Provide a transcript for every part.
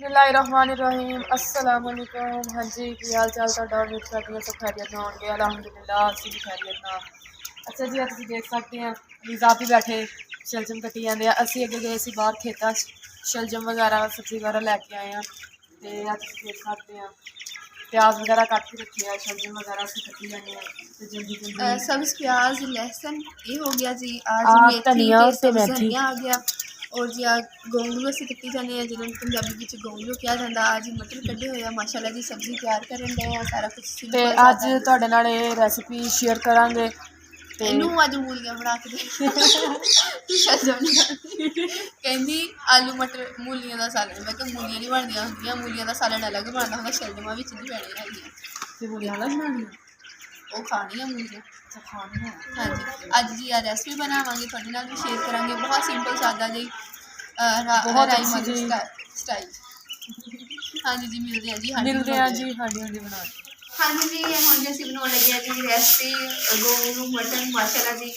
बिस्मिल्लाहिर्रहमानिर्रहीम अस्सलाम वालेकुम। हाँ जी, की हाल चाल तुहाडा? उम्मीद करदी हां सब खैरियत नाल होणगे। अलहमदुलिल्लाह असीं भी खैरियत नाल। अच्छा जी, तुसीं देख सकते हैं लीज़ा भी बैठे शलजम कट्टी जांदे आ। असीं अगे गए सी बाहर खेतां च शलजम वगैरह सब्जी वगैरह लैके आए हैं। ते तुसीं देख सकते हैं प्याज वगैरह कट के रखे हैं, शलजम वगैरह असीं कट्टी जाने हैं जल्दी जल्दी। सब्ज़ प्याज लहसुन ये हो गया जी। आज मेथी धनिया ते ते सब्ज़ मेथी। धनिया आ गया। और जी गोंगलू असीं कट्टी जाने जिन्होंने पंजाबी विच गोंगलू कहा जाता। आज मटर कड्ढे हुए माशाल्लाह जी, सब्ज़ी तैयार करन डे आ। सारा कुछ ते सिंपल अज सादा। तुहाडे नाल ये रेसिपी शेयर करांगे। इनू अज मूलियां बना के दे शलजम कहंदी आलू मटर मूलियां दा सालन। मैं कहा मूलियां नहीं बनदियां होंदियां, मूलियां दा सालन अलग बनदा होंदा, शलजमां विच नहीं पैणियां हैगियां। मूलियां अलग बनानी वो खानी है मूलियां। खानी है। हाँ जी, अज जी रेसिपी बनावांगे, तुहाडे नाल भी शेयर करांगे। बहुत सिंपल सादा जी बहुत राजमा अच्छी दी जी। स्टाइल। हाँ जी मिलते हैं जी। हाँ मिलते हैं जी जी। हाँ जी बना हाँ जी हम जी असीं बनाउण लगे जी रेसिपी गोंगलू मटन माशाल्लाह जी।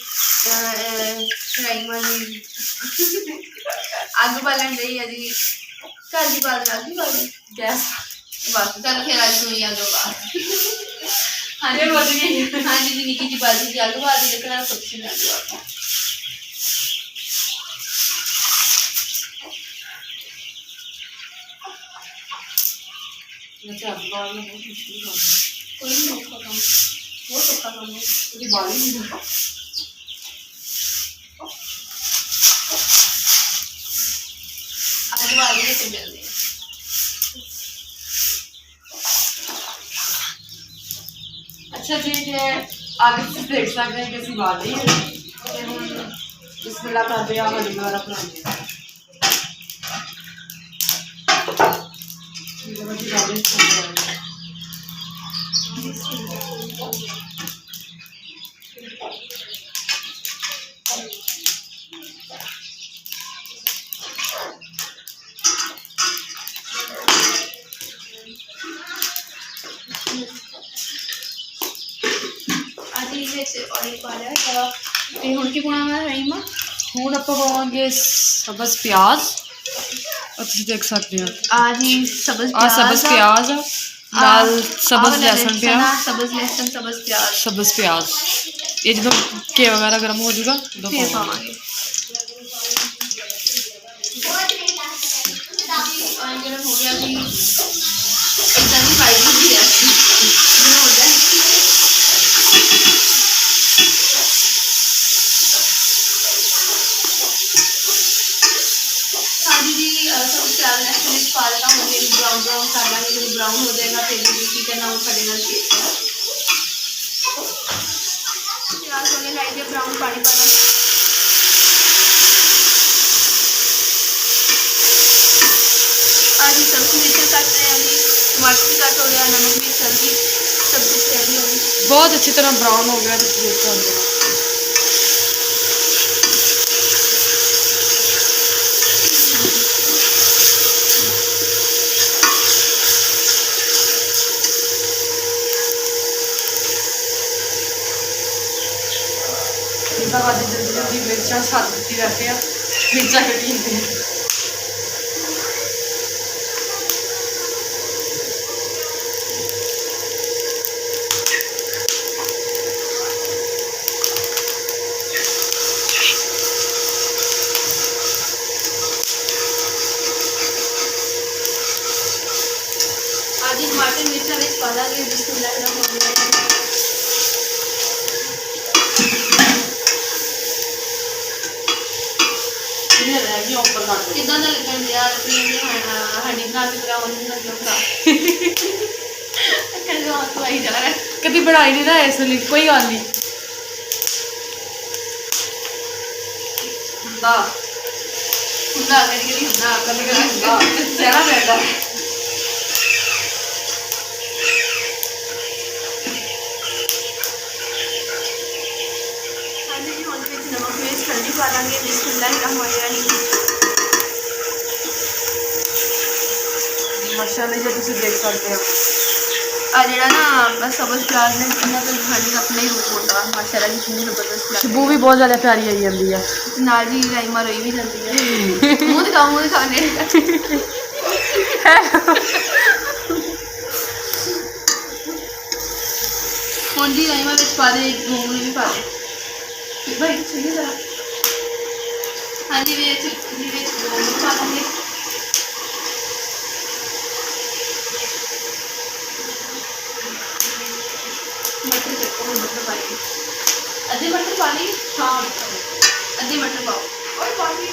राजमा जी अग बालन डई है जी। घर की बाल अग ही बाल गैस बस चल फिर अज तू ही अग बाल। हाँ जी हाँ जी निक्की जी बाजी जी अग बाल दी लेकिन सब्जी में अग बाल। कोई नहीं औखा काम, बहुत औखा काम है। उसकी बाल ही नहीं होता। अग बाल ही मिलते हैं। अच्छा जी, जे आगे तुसीं देख सकते हैं कि असीं बाल ही ते हुण बिस्मिल्लाह करदे आ हली वगैरह बनाने आ। ऑयल पा लिया ते हुण की पाना है राइमा। हुण आपां पावांगे सब्ज़ प्याज और तुसीं देख सकते हैं आज ही सब्ज़ प्याज नाल सब्ज़ लहसुन पिया। सब्ज़ लहसुन सब्ज़ प्याज सब्ज़ प्याज ये जो घी वगैरह गर्म हो जाएगा तो फिर पावांगे। ऑयल गर्म हो गया जी। एकदम ही फ्राई होगी रेसिपी हो जाए। हाँ जी सब प्याज लहसुन पा देता हूँ। ब्राउन ब्राउन कर लेंगे, जब ब्राउन हो जाएगा फिर की करना वो साढ़े नाल शेक करना। प्याज होने लाई दिया ब्राउन, पानी पाना। आज सब्जी मिर्च कट रहे हैं जी, टमाटर भी कट हो गया, नमक भी हल्दी सब कुछ रेडी हो गया। बहुत अच्छी तरह ब्राउन हो गया। देख सकते हैं जल्दी जल्दी मिर्चा छत दी रहते हैं, मिर्चा कटी जाती है। आज टमाटर मिर्चा में पा देंगे। बिस्मिल्लाहिर्रहमानिर्रहीम। कितना लगन दिया अपनी हड्डी बना के बनाओ कभी बनाई नहीं ना इसलिए कोई गल नहीं। सहना पैदा नमक मिर्च हल्दी पा देंगे। बिस्मिल्लाहिर्रहमानिर्रहीम। माशाल्लाह जी तुसीं देख सकते हो जो ना सब्ज़ प्याज ने इन्ना तो खाने अपना ही रूप होता माशाल्लाह जी। कितनी जबरदस्त खुशबू भी बहुत ज़्यादा प्यारी आई जाती है। नाल जी राइमा रोई भी जाती है। मुँह दिखाओ मुँह दिखाने ਹੁਣ ਜੀ ਰਾਈਮਾ ਵਿੱਚ ਪਾ ਦੇ ਮੂੰਗਫਲੀ ਵੀ ਪਾ ਦੇ ਭਾਈ ਚੰਗੀ ਤਰ੍ਹਾਂ ਹਾਂਜੀ ਵਿੱਚ ਮੂੰਗਫਲੀ ਪਾ ਦਾਂਗੇ मटर चक्को मटर पाएंगे आधे मटर पा लेंगे हाँ आधे मटर पाओ और पानी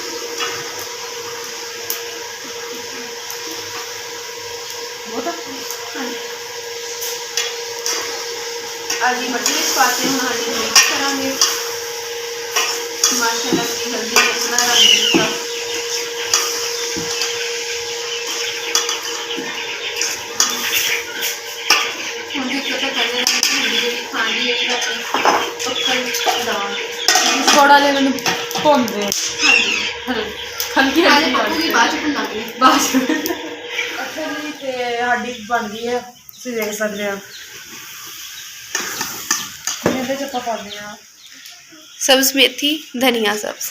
बहुत हाँ आधी मटर में पाते हैं आधी मिक्स करांगे माशाल्लाह की हल्दी अपना रंग दिखा थोड़ा जिहा मैनूं भुन दे हल्की आधे पक्कूगी बाद च भुनांगे बात अच्छा जी ते साडी बन गई है तुसीं देख सकदे हो ਇਹਦੇ ਚ ਆਪਾਂ ਪਾਉਂਦੇ ਆ सब्ज मेथी धनिया सब्ज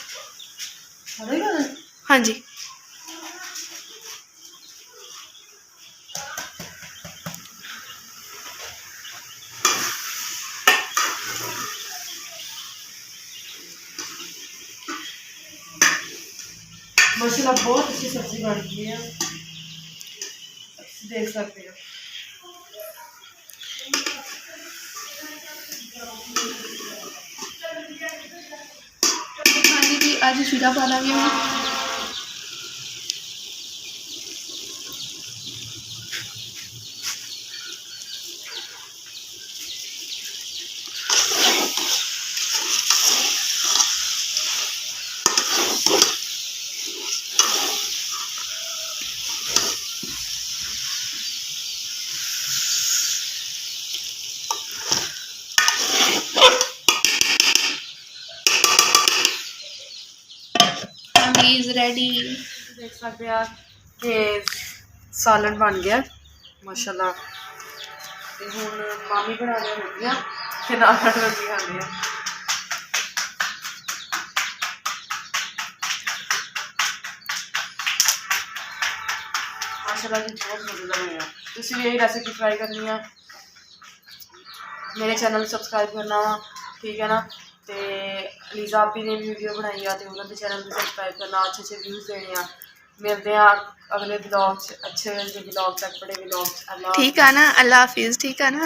हाँ जी माशाल्लाह बहुत अच्छी सब्जी बन गई है देख सकते हो हाँ जी आज शीरा पा लेंगे हम is ready देख सकते हैं कि सालन बन गया माशाल्लाह ते हुण मामी बना रहे रोटियां ते नाल रोटी खांदे आ माशाल्लाह जी बहुत मज़ेदार बनेगा तुसीं भी यही रेसिपी ट्राई करनी है मेरे चैनल सब्सक्राइब करना वा ठीक है ना ते लीजा आपी ने वीडियो बनाई है तो उन्होंने चैनल भी सब्सक्राइब करना अच्छे व्यूज़ देने हैं मिलते हैं अगले ब्लॉग अच्छे ब्लॉग तक बड़े ब्लॉग ठीक है ना अल्लाह हाफिज़ ठीक है ना